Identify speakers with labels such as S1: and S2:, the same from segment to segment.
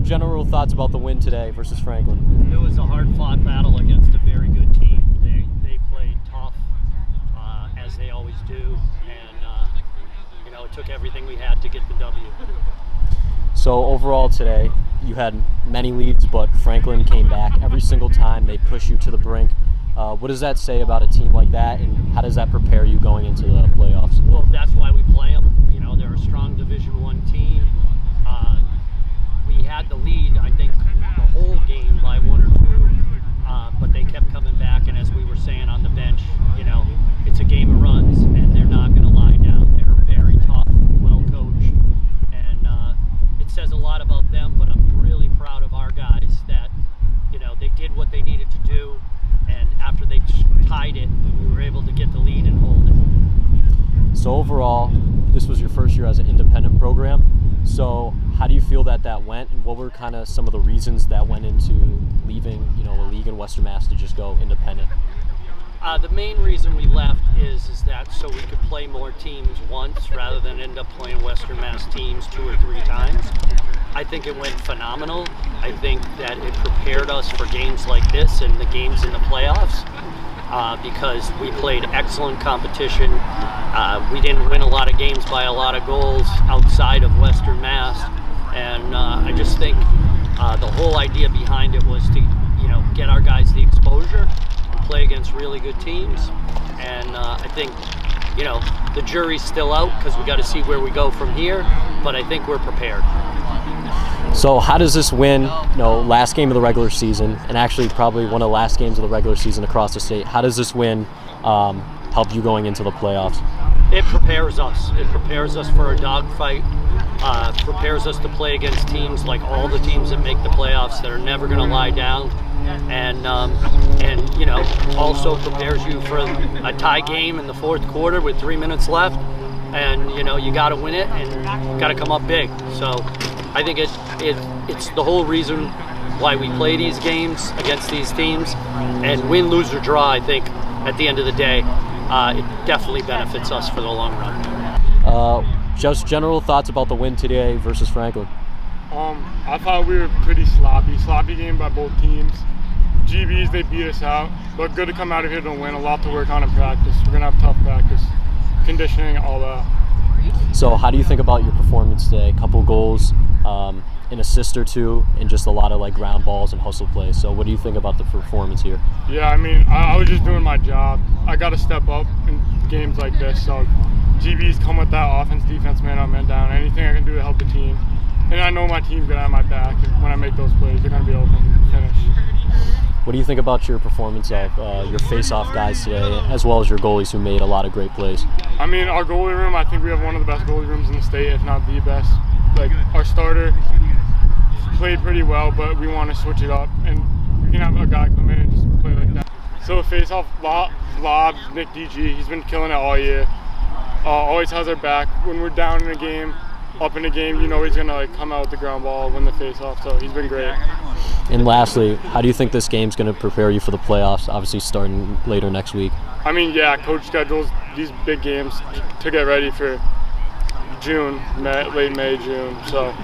S1: general thoughts about the win today versus Franklin.
S2: It was a hard-fought battle against a very good team. They played tough, as they always do, and it took everything we had to get the W.
S1: So overall today, you had many leads, but Franklin came back every single time. They push you to the brink. What does that say about a team like that, and how does that prepare you going into the playoffs?
S2: Well, that's why we play them. They're a strong Division I team. We had the lead, I think, the whole game by 1 or 2, but they kept coming back. And as we were saying on the bench, it's a game of runs, and they're not going to lie down. They're very tough, well coached, and it says a lot about them. But I'm really proud of our guys that they did what they needed to do, and after they tied it, we were able to get the lead and hold it.
S1: So overall, this was your first year as an independent program. So how do you feel that went, and what were kind of some of the reasons that went into leaving, a league in Western Mass to just go independent?
S2: The main reason we left is that so we could play more teams once rather than end up playing Western Mass teams 2 or 3 times. I think it went phenomenal. I think that it prepared us for games like this and the games in the playoffs because we played excellent competition. We didn't win a lot of games by a lot of goals outside of Western Mass, and I just think the whole idea behind it was to get our guys the exposure, play against really good teams, and I think the jury's still out because we got to see where we go from here, but I think we're prepared.
S1: So how does this win, last game of the regular season, and actually probably one of the last games of the regular season across the state, how does this win help you going into the playoffs?
S2: It prepares us. It prepares us for a dogfight. Prepares us to play against teams like all the teams that make the playoffs that are never going to lie down, and also prepares you for a tie game in the fourth quarter with 3 minutes left, and you got to win it and got to come up big. So I think it's the whole reason why we play these games against these teams, and win, lose, or draw. I think at the end of the day, it definitely benefits us for the long run.
S1: Just general thoughts about the win today versus Franklin.
S3: I thought we were pretty sloppy game by both teams. GBs, they beat us out, but good to come out of here to win. A lot to work on in practice. We're gonna have tough practice, conditioning, all that.
S1: So how do you think about your performance today? A couple goals, an assist or 2, and just a lot of ground balls and hustle plays. So what do you think about the performance here?
S3: Yeah, I was just doing my job. I got to step up in games like this. So GBs come with that offense, defense, man up, man down. Anything I can do to help the team. And I know my team's going to have my back. When I make those plays, they're going to be able to finish.
S1: What do you think about your performance of your face-off guys today, as well as your goalies who made a lot of great plays?
S3: Our goalie room, I think we have one of the best goalie rooms in the state, if not the best. Our starter played pretty well, but we want to switch it up, and we can have a guy come in and just play like that. So face-off, Lob, Nick DG, he's been killing it all year. Always has our back. When we're down in a game, up in a game, he's going to come out with the ground ball, win the face-off, so he's been great.
S1: And lastly, how do you think this game's going to prepare you for the playoffs, obviously starting later next week?
S3: Coach schedules these big games to get ready for June, late May, June. So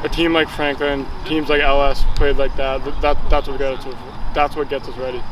S3: a team like Franklin, teams like LS played like that. That's what gets us ready.